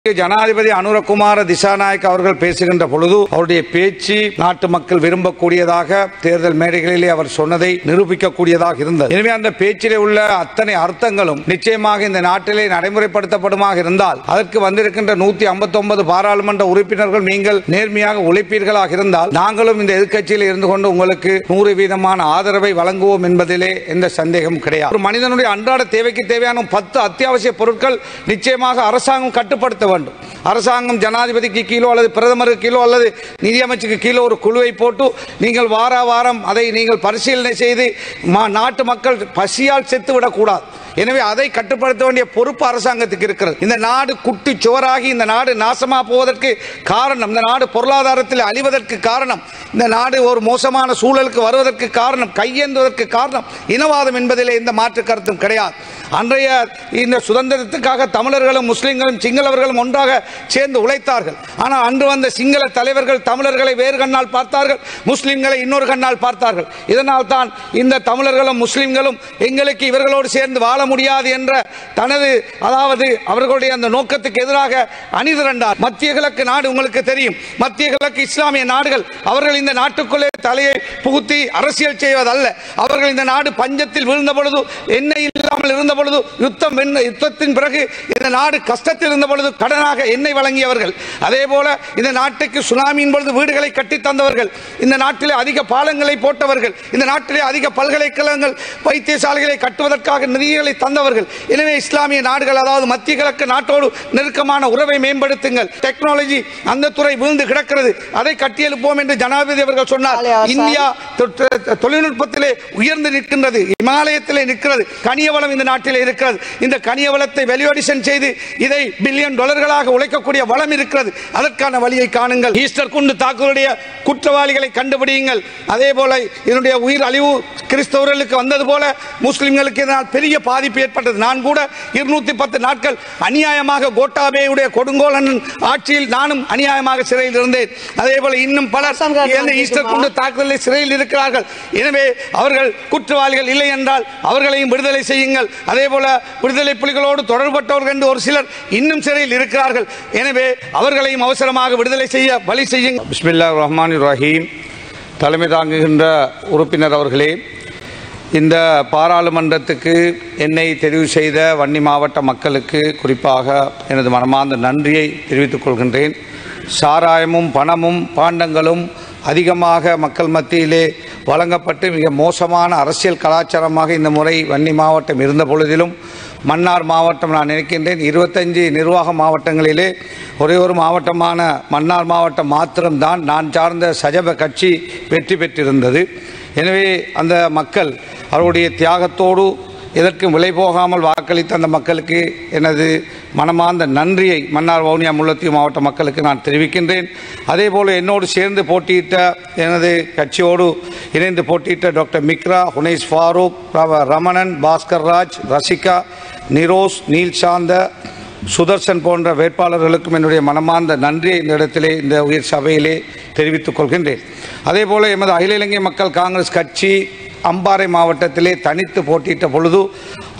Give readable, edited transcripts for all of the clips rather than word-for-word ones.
ஜனாதிபதி அனுரகுமார திசாநாயக்க அவர்கள் பேசுகின்ற பொழுது அவருடைய பேச்சு நாட்டு மக்கள் விரும்பக்கூடியதாக தேர்தல் மேடைகளிலே அவர் சொன்னதை நிரூபிக்கக்கூடியதாக இருந்தது. எனவே அந்த பேச்சிலே உள்ள அத்தனை அர்த்தங்களும் நிச்சயமாக இந்த நாட்டிலே நடைமுறைப்படுத்தப்படுமாக இருந்தால் அதற்கு வந்திருக்கின்ற 159 பாராளுமன்ற உறுப்பினர்கள் நீங்கள் நேர்மையாக உழைப்பீர்களாக இருந்தால் நாங்களும் இந்த எதிர்க்கட்சியில் இருந்து கொண்டு உங்களுக்கு 100% ஆதரவை வழங்குவோம் என்பதிலே எந்த சந்தேகம் கிடையாது. ஒரு மனிதனுடைய அன்றாட தேவைக்கு தேவையான 10 அத்தியாவசிய பொருட்கள் நிச்சயமாக அரசாங்கம் கட்டுப்படுத்த வேண்டும். அரசாங்கம் ஜனாதிபதிக்கு கீழோ அல்லது பிரதமருக்கு கீழோ அல்லது நிதியமைச்சுக்கு கீழோ ஒரு குழுவை போட்டு நீங்கள் வாரம் அதை நீங்கள் பரிசீலனை செய்து நாட்டு மக்கள் பசியால் செத்துவிடக் கூடாது. எனவே அதை கட்டுப்படுத்த வேண்டிய பொறுப்பு அரசாங்கத்துக்கு இருக்கிறது. இந்த நாடு குட்டி சுவராகி இந்த நாடு நாசமா போவதற்கு காரணம், இந்த நாடு பொருளாதாரத்தில் அழிவதற்கு காரணம், இந்த நாடு ஒரு மோசமான சூழலுக்கு வருவதற்கு காரணம், கையேந்துவதற்கு காரணம் இனவாதம் என்பதிலே எந்த மாற்று கருத்தும் கிடையாது. அன்றைய இந்த சுதந்திரத்துக்காக தமிழர்களும் முஸ்லிம்களும் சிங்களவர்களும் ஒன்றாக சேர்ந்து உழைத்தார்கள். ஆனால் அன்று வந்த சிங்கள தலைவர்கள் தமிழர்களை வேறு கண்ணால் பார்த்தார்கள், முஸ்லிம்களை இன்னொரு கண்ணால் பார்த்தார்கள். இதனால் தான் இந்த தமிழர்களும் முஸ்லிம்களும் எங்களுக்கு இவர்களோடு சேர்ந்து வாழ முடியாது என்ற தனது அவர்களுடைய அந்த நோக்கத்துக்கு எதிராக அணிதிரண்டார். மத்திய கிழக்கு நாடு உங்களுக்கு தெரியும், மத்திய கிழக்கு இஸ்லாமிய நாடுகள் அவர்கள் இந்த நாட்டுக்குள்ளே தலையை புகுத்தி அரசியல் செய்வதல்ல. அவர்கள் இந்த நாடு பஞ்சத்தில் விழுந்த பொழுது, எண்ணெய் இல்லாமல் இருந்த பொழுது, யுத்தத்தின் பிறகு இந்த நாடு கஷ்டத்தில் இருந்த பொழுது கடனாக எண்ணெய் வழங்கியவர்கள். அதே போல இந்த நாட்டுக்கு சுனாமியின் பொழுது வீடுகளை கட்டி தந்தவர்கள், இந்த நாட்டிலே அதிக பாலங்களை போட்டவர்கள், இந்த நாட்டிலே அதிக பல்கலைக்கழகங்கள் வைத்தியசாலைகளை கட்டுவதற்காக நிதிகளை தந்தவர்கள். எனவே இஸ்லாமிய நாடுகள் அதாவது மத்திய கிழக்கு நாட்டோடு நெருக்கமான உறவை மேம்படுத்துங்கள். டெக்னாலஜி அந்த துறை விழுந்து கிடக்கிறது, அதை கட்டியெழுப்போம் என்று ஜனாதிபதி அவர்கள் சொன்னார். இந்தியா தொழில்நுட்பத்திலே உயர்ந்து நிற்கின்றது, இமாலயத்திலே நிற்கிறது, கனியவளம் இந்த நாட்டிலே இருக்கிறது. இந்த கனியவளத்தை வேல்யூஅடிஷன் செய்து இதை பில்லியன் டாலர்களாக உழைக்கக்கூடிய வளம் இருக்கிறது. அதற்கான வழியை காணுங்கள். ஈஸ்டர் குண்டு தாக்குதலுடைய குற்றவாளிகளை கண்டுபிடியுங்கள். அதே போல இதனுடைய உயிர் அழிவு கிறிஸ்தவர்களுக்கு வந்தது போல முஸ்லிம்களுக்கு இதனால் பெரிய பாதிப்பு ஏற்பட்டது. நான் கூட 210 நாட்கள் அநியாயமாக கோட்டாபேயுடைய கொடுங்கோலன் ஆட்சியில் நானும் அநியாயமாக சிறையில் இருந்தேன். அதே போல இன்னும் பலர் ஈஸ்டர் குண்டு தாக்குதலில் சிறையில் இருக்கிறார்கள். எனவே அவர்கள் குற்றவாளிகள் இல்லை என்றால் அவர்களையும் விடுதலை செய்யுங்கள். அதே போல விடுதலை புலிகளோடு தொடர்பட்டவர்கள் என்று ஒரு சிலர் இன்னும் சிறையில் இருக்கிறார்கள். எனவே அவர்களையும் அவசரமாக விடுதலை செய்ய வழி செய்யுங்கள். பிஸ்மில்லாஹிர் ரஹ்மானிர் ரஹீம். தலைமை தாங்குகின்ற உறுப்பினர் அவர்களே, இந்த பாராளுமன்றத்துக்கு என்னை தெரிவு செய்த வன்னி மாவட்ட மக்களுக்கு குறிப்பாக எனது மனமார்ந்த நன்றியை தெரிவித்துக் கொள்கின்றேன். சாராயமும் பணமும் பாண்டங்களும் அதிகமாக மக்கள் மத்தியிலே வழங்கப்பட்டு மிக மோசமான அரசியல் கலாச்சாரமாக இந்த முறை வன்னி மாவட்டம் இருந்த பொழுதிலும் மன்னார் மாவட்டம் நான் நினைக்கின்றேன் 25 நிர்வாக மாவட்டங்களிலே ஒரே ஒரு மாவட்டமான மன்னார் மாவட்டம் மாத்திரம்தான் நான் சார்ந்த சஜப கட்சி வெற்றி பெற்றிருந்தது. எனவே அந்த மக்கள் அவருடைய தியாகத்தோடு எதற்கும் விலை போகாமல் வாக்களித்த அந்த மக்களுக்கு எனது மனமார்ந்த நன்றியை மன்னார் வவுனியா முல்லைத்தீவு மாவட்ட மக்களுக்கு நான் தெரிவிக்கின்றேன். அதே போல் என்னோடு சேர்ந்து போட்டியிட்ட எனது கட்சியோடு இணைந்து போட்டியிட்ட டாக்டர் மிக்ரா, ஹுனைஸ் ஃபாரூக், ரமணன், பாஸ்கர் ராஜ், ரசிகா, நிரோஸ், நீல்சாந்த, சுதர்சன் போன்ற வேட்பாளர்களுக்கும் என்னுடைய மனமார்ந்த நன்றியை இந்த இடத்திலே இந்த உயர் சபையிலே தெரிவித்துக் கொள்கின்றேன். அதே போல் எமது அகில இலங்கை மக்கள் காங்கிரஸ் கட்சி அம்பாறை மாவட்டத்திலே தனித்து போட்டியிட்ட பொழுது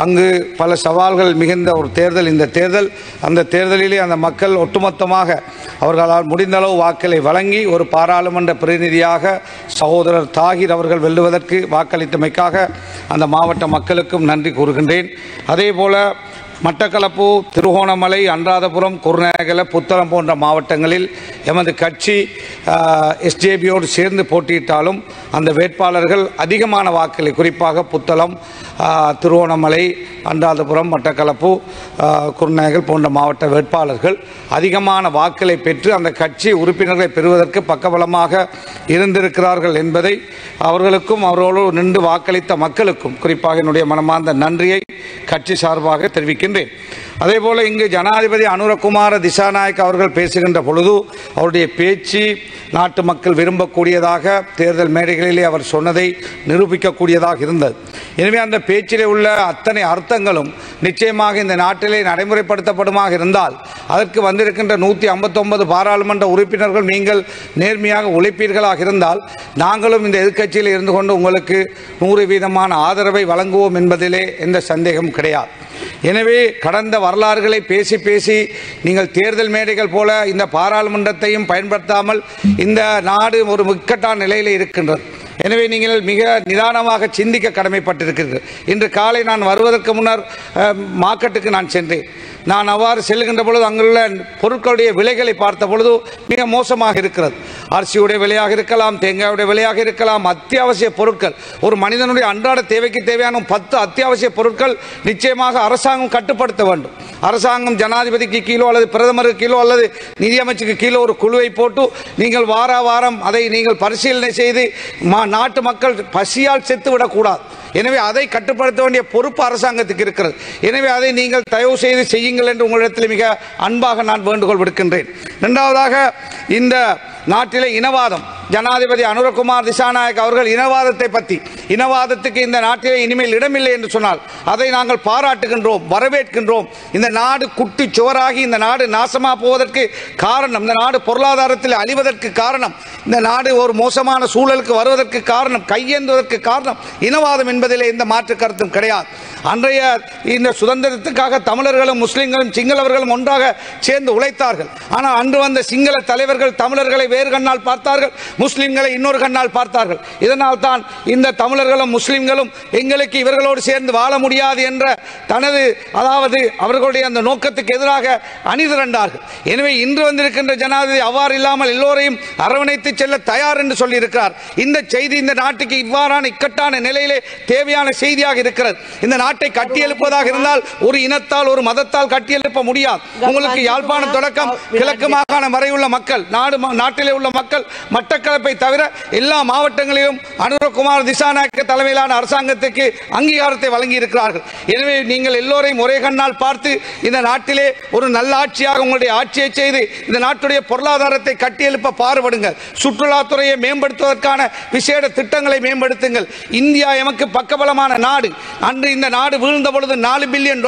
அங்கு பல சவால்கள் மிகுந்த ஒரு தேர்தல் இந்த தேர்தல். அந்த தேர்தலிலே அந்த மக்கள் ஒட்டுமொத்தமாக அவர்களால் முடிந்தளவு வாக்களை வழங்கி ஒரு பாராளுமன்ற பிரதிநிதியாக சகோதரர் தாகிர் அவர்கள் வெல்லுவதற்கு வாக்களித்தமைக்காக அந்த மாவட்ட மக்களுக்கும் நன்றி கூறுகின்றேன். அதே போல மட்டக்களப்பு, திருகோணமலை, அனுராதபுரம், குருநாகல, புத்தளம் போன்ற மாவட்டங்களில் எமது கட்சி எஸ்ஜேபியோடு சேர்ந்து போட்டியிட்டாலும் அந்த வேட்பாளர்கள் அதிகமான வாக்களை குறிப்பாக புத்தளம், திருகோணமலை, அனுராதபுரம், மட்டக்களப்பு, குருநாகல் போன்ற மாவட்ட வேட்பாளர்கள் அதிகமான வாக்களை பெற்று அந்த கட்சி உறுப்பினர்களை பெறுவதற்கு பக்கபலமாக இருந்திருக்கிறார்கள் என்பதை அவர்களுக்கும் அவர்களோடு நின்று வாக்களித்த மக்களுக்கும் குறிப்பாக என்னுடைய மனமார்ந்த நன்றியை கட்சி சார்பாக தெரிவிக்கின்றேன். அதேபோல இங்கு ஜனாதிபதி அனுரகுமார திசாநாயக்க அவர்கள் பேசுகின்ற பொழுது அவருடைய பேச்சு நாட்டு மக்கள் விரும்பக்கூடியதாக தேர்தல் மேடைகளிலே அவர் சொன்னதை நிரூபிக்கக்கூடியதாக இருந்தது. எனவே அந்த பேச்சிலே உள்ள அத்தனை அர்த்தங்களும் நிச்சயமாக இந்த நாட்டிலே நடைமுறைப்படுத்தப்படுமாக இருந்தால் அதற்கு வந்திருக்கின்ற 159 பாராளுமன்ற உறுப்பினர்கள் நீங்கள் நேர்மையாக உழைப்பீர்களாக இருந்தால் நாங்களும் இந்த எதிர்க்கட்சியில் இருந்து கொண்டு உங்களுக்கு 100% ஆதரவை வழங்குவோம் என்பதிலே எந்த சந்தேகம் கிடையாது. எனவே கடந்த வரலாறுகளை பேசி பேசி நீங்கள் தேர்தல் மேடைகள் போல இந்த பாராளுமன்றத்தையும் பயன்படுத்தாமல் இந்த நாடு ஒரு இக்கட்டான நிலையில் இருக்கின்றது. எனவே நீங்கள் மிக நிதானமாக சிந்திக்க கடமைப்பட்டிருக்கிறீர்கள். இன்று காலை நான் வருவதற்கு முன்னர் மார்க்கெட்டுக்கு நான் சென்றேன். நான் அவ்வாறு செல்கின்ற பொழுது அங்குள்ள பொருட்களுடைய விலைகளை பார்த்த பொழுது மிக மோசமாக இருக்கிறது. அரிசியுடைய விலையாக இருக்கலாம், தேங்காயுடைய விலையாக இருக்கலாம், அத்தியாவசிய பொருட்கள், ஒரு மனிதனுடைய அன்றாட தேவைக்கு தேவையான 10 அத்தியாவசிய பொருட்கள் நிச்சயமாக அரசாங்கம் கட்டுப்படுத்த வேண்டும். அரசாங்கம் ஜனாதிபதிக்கு கீழோ அல்லது பிரதமருக்கு கீழோ அல்லது நிதியமைச்சுக்கு கீழோ ஒரு குழுவை போட்டு நீங்கள் வார வாரம் அதை நீங்கள் பரிசீலனை செய்து நாட்டு மக்கள் பசியால் செத்துவிடக்கூடாது. எனவே அதை கட்டுப்படுத்த வேண்டிய பொறுப்பு அரசாங்கத்துக்கு இருக்கிறது. எனவே அதை நீங்கள் தயவு செய்து செய்யுங்கள் என்று உங்களிடத்தில் மிக அன்பாக நான் வேண்டுகோள் விடுக்கின்றேன். இரண்டாவதாக, இந்த நாட்டிலே இனவாதம், ஜனாதிபதி அனுரகுமார் திசாநாயக் அவர்கள் இனவாதத்தை பற்றி, இனவாதத்துக்கு இந்த நாட்டிலே இனிமேல் இடமில்லை என்று சொன்னால் அதை நாங்கள் பாராட்டுகின்றோம், வரவேற்கின்றோம். இந்த நாடு குட்டி சுவராகி இந்த நாடு நாசமாக போவதற்கு காரணம், இந்த நாடு பொருளாதாரத்தில் அழிவதற்கு காரணம், இந்த நாடு ஒரு மோசமான சூழலுக்கு வருவதற்கு காரணம், கையேந்துவதற்கு காரணம் இனவாதம் என்பதிலே எந்த மாற்று கருத்தும் கிடையாது. அன்றைய இந்த சுதந்திரத்துக்காக தமிழர்களும் முஸ்லிம்களும் சிங்களவர்களும் ஒன்றாக சேர்ந்து உழைத்தார்கள். ஆனால் அன்று வந்த சிங்கள தலைவர்கள் தமிழர்களை வேறு கண்ணால் பார்த்தார்கள், முஸ்லிம்களை இன்னொரு கண்ணால் பார்த்தார்கள். இதனால் தான் இந்த தமிழர்களும் முஸ்லிம்களும் எங்களுக்கு இவர்களோடு சேர்ந்து வாழ முடியாது என்ற அதாவது அவர்களுடைய அந்த நோக்கத்துக்கு எதிராக அணிதிரண்டார்கள். எனவே இன்று வந்திருக்கின்ற ஜனாதிபதி அவ்வாறு இல்லாமல் எல்லோரையும் அரவணைத்து செல்ல தயார் என்று சொல்லி இருக்கிறார். இந்த செய்தி இந்த நாட்டுக்கு இவ்வாறான இக்கட்டான நிலையிலே தேவையான செய்தியாக இருக்கிறது. இந்த நாட்டை கட்டியெழுப்பதாக இருந்தால் ஒரு இனத்தால் ஒரு மதத்தால் கட்டியெழுப்ப முடியாது. உங்களுக்கு யாழ்ப்பாணம் தொடக்கம் கிழக்கு மாகாணம் வரை உள்ள மக்கள், நாட்டிலே உள்ள மக்கள் மட்டக்களப்பை தவிர எல்லா மாவட்டங்களிலும் அனுரகுமார் திசாநாயக்க தலைமையிலான அரசாங்கத்துக்கு அங்கீகாரத்தை வழங்கி இருக்கிறார்கள். எனவே நீங்கள் எல்லோரையும் ஒரே கண்ணால் பார்த்து இந்த நாட்டிலே ஒரு நல்ல ஆட்சியாக உங்களுடைய ஆட்சியை செய்து இந்த நாட்டுடைய பொருளாதாரத்தை கட்டியெழுப்ப பாடுபடுங்கள். சுற்றுலாத்துறையை மேம்படுத்துவதற்கான விசேட திட்டங்களை மேம்படுத்துங்கள். இந்தியா எமக்கு பக்கபலமான நாடு. அன்று இந்த நாடு வீழ்ந்த பொழுது $4 பில்லியன்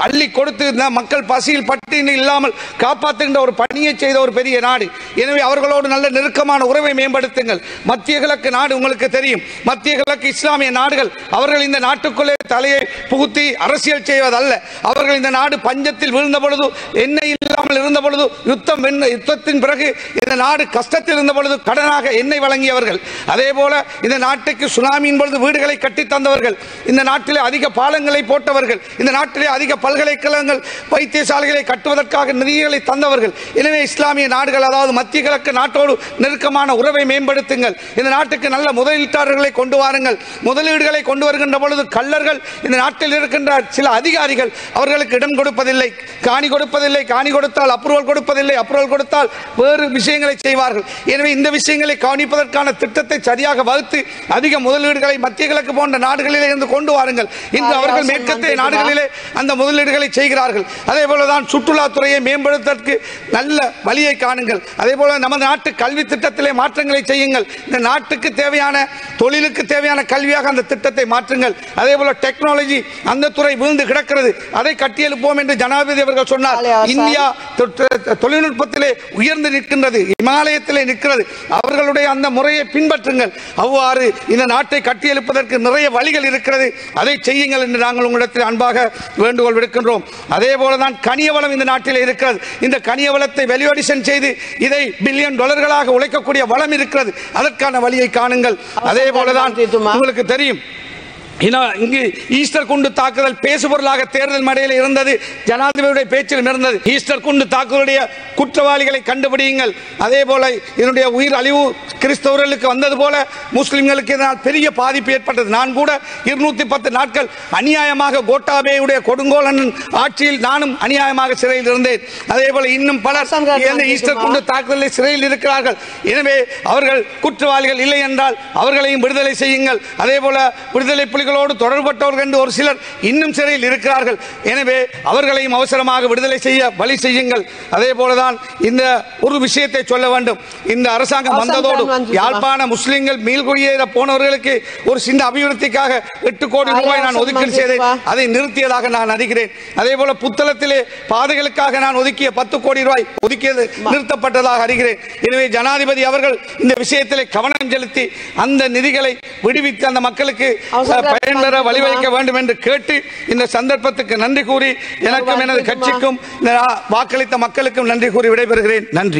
அள்ளி கொடுத்து மக்கள் பசியில் பட்டினி இல்லாமல் காப்பாற்றுகின்ற ஒரு பணியை செய்த ஒரு பெரிய நாடு. எனவே அவர்களோடு நல்ல நெருக்கமான உறவை மேம்படுத்துங்கள். மத்திய கிழக்கு நாடு உங்களுக்கு தெரியும், மத்திய கிழக்கு இஸ்லாமிய நாடுகள் அவர்கள் இந்த நாட்டுக்குள்ளே தலையை புகுத்தி அரசியல் செய்வதல்ல. அவர்கள் இந்த நாடு பஞ்சத்தில் வீழ்ந்த பொழுது, எண்ணெய் இல்லாமல் இருந்த பொழுது, யுத்தத்தின் பிறகு இந்த நாடு கஷ்டத்தில் இருந்த பொழுது கடனாக எண்ணெய் வழங்கியவர்கள். அதே போல இந்த நாட்டுக்கு சுனாமியின் பொழுது வீடுகளை கட்டி தந்தவர்கள், இந்த நாட்டிலே அதிக பாலங்களை போட்டவர்கள், இந்த நாட்டிலே அதிக பல்கலைக்கழகங்கள் வைத்தியசாலைகளை கட்டுவதற்காக நிதிகளை தந்தவர்கள். எனவே இஸ்லாமிய நாடுகள், அதாவது மத்திய கிழக்கு நாட்டோடு நெருக்கமான உறவை மேம்படுத்துங்கள். இந்த நாட்டுக்கு நல்ல முதலீட்டாளர்களை கொண்டு வாருங்கள். முதலீடுகளை கொண்டு வருகின்ற பொழுது கள்ளர்கள், இந்த நாட்டில் இருக்கின்ற சில அதிகாரிகள் அவர்களுக்கு இடம் கொடுப்பதில்லை, காணி கொடுப்பதில்லை, காணி கொடுத்தால் அப்ரூவல் கொடுப்பதில்லை, அப்ரூவல் கொடுத்தால் வேறு விஷயங்களை செய்வார்கள். எனவே இந்த விஷயங்களை கவனிப்பதற்கான திட்டத்தை சரியாக வகுத்து அதிக முதலீடுகளை மத்திய கிழக்கு போன்ற நாடுகளிலே இருந்து கொண்டு வாருங்கள். இன்று அவர்கள் மேற்கத்திய நாடுகளிலே அந்த முதலீடுகளை செய்கிறார்கள். அதே போலதான் சுற்றுலாத்துறையை மேம்படுத்துவதற்கு நல்ல வழியை காணுங்கள். அதே போல நமது நாட்டு கல்வி திட்டத்திலே மாற்றங்களை செய்யுங்கள். இந்த நாட்டுக்கு தேவையான தொழிலுக்கு தேவையான கல்வியாக அந்த திட்டத்தை மாற்றுங்கள். அதே போல டெக்னாலஜி அந்த துறை விழுந்து கிடக்கிறது, அதை கட்டியெழுப்போம் என்று ஜனாதிபதி அவர்கள் சொன்னார். இந்தியா தொழில்நுட்பத்திலே உயர்ந்து நிற்கின்றது, இமாலயத்திலே நிற்கிறது. அவர்களுடைய அந்த முறையை பின்பற்றுங்கள். அவ்வாறு இந்த நாட்டை கட்டியெழுப்பதற்கு நிறைய வழிகள் இருக்கிறது, அதை செய்யுங்கள் என்று நாங்கள் உங்களிடத்தில் அன்பாக வேண்டுகோள் விடுக்கின்றோம். அதே போலதான் கனிய வளம் இந்த நாட்டில் இருக்கிறது. இந்த கனிய வளத்தை வேல்யூஅடிஷன் செய்து இதை $பில்லியன் உழைக்கக்கூடிய வளம் இருக்கிறது, அதற்கான வழியை காணுங்கள். அதே போலதான் உங்களுக்கு தெரியும், இங்கு ஈஸ்டர் குண்டு தாக்குதல் பேசுபொருளாக தேர்தல் மேடையில் இருந்தது, ஜனாதிபதியுடைய பேச்சில் இருந்தது. ஈஸ்டர் குண்டு தாக்குதலுடைய குற்றவாளிகளை கண்டுபிடியுங்கள். அதே போல இதனுடைய உயிர் அழிவு கிறிஸ்தவர்களுக்கு வந்தது போல முஸ்லிம்களுக்கு இதனால் பெரிய பாதிப்பு ஏற்பட்டது. நான் கூட 210 நாட்கள் அநியாயமாக கோட்டாபேயுடைய கொடுங்கோலன் ஆட்சியில் நானும் அநியாயமாக சிறையில் இருந்தேன். அதே போல இன்னும் பலர் ஈஸ்டர் குண்டு தாக்குதலில் சிறையில் இருக்கிறார்கள். எனவே அவர்கள் குற்றவாளிகள் இல்லை என்றால் அவர்களையும் விடுதலை செய்யுங்கள். அதே போல விடுதலை புலிகளோடு தொடர்பட்டவர்கள் என்று ஒரு சிலர் இன்னும் சிறையில் இருக்கிறார்கள். எனவே அவர்களையும் அவசரமாக விடுதலை செய்ய வழி செய்யுங்கள். அதே போலதான் இந்த ஒரு விஷயத்தை சொல்ல வேண்டும். இந்த அரசாங்கம் வந்ததோடு யாழ்ப்பாண முஸ்லிம்கள் மீள்குடியேற போனவர்களுக்கு ஒரு சின்ன அபிவிருத்திக்காக 8 கோடி ரூபாய் நான் ஒதுக்கீடு செய்தேன், அதை நிறுத்தியதாக நான் அறிகிறேன். அதே போல புத்தளத்திலே பாதைகளுக்காக நான் ஒதுக்கிய 10 கோடி ரூபாய் ஒதுக்கியது நிறுத்தப்பட்டதாக அறிகிறேன். எனவே ஜனாதிபதி அவர்கள் இந்த விஷயத்திலே கவனம் செலுத்தி அந்த நிதிகளை விடுவித்து அந்த மக்களுக்கு பயன்பெற வழிவகுக்க வேண்டும் என்று கேட்டு இந்த சந்தர்ப்பத்துக்கு நன்றி கூறி எனக்கும் எனது கட்சிக்கும் வாக்களித்த மக்களுக்கும் நன்றி கூறி விடைபெறுகிறேன். நன்றி.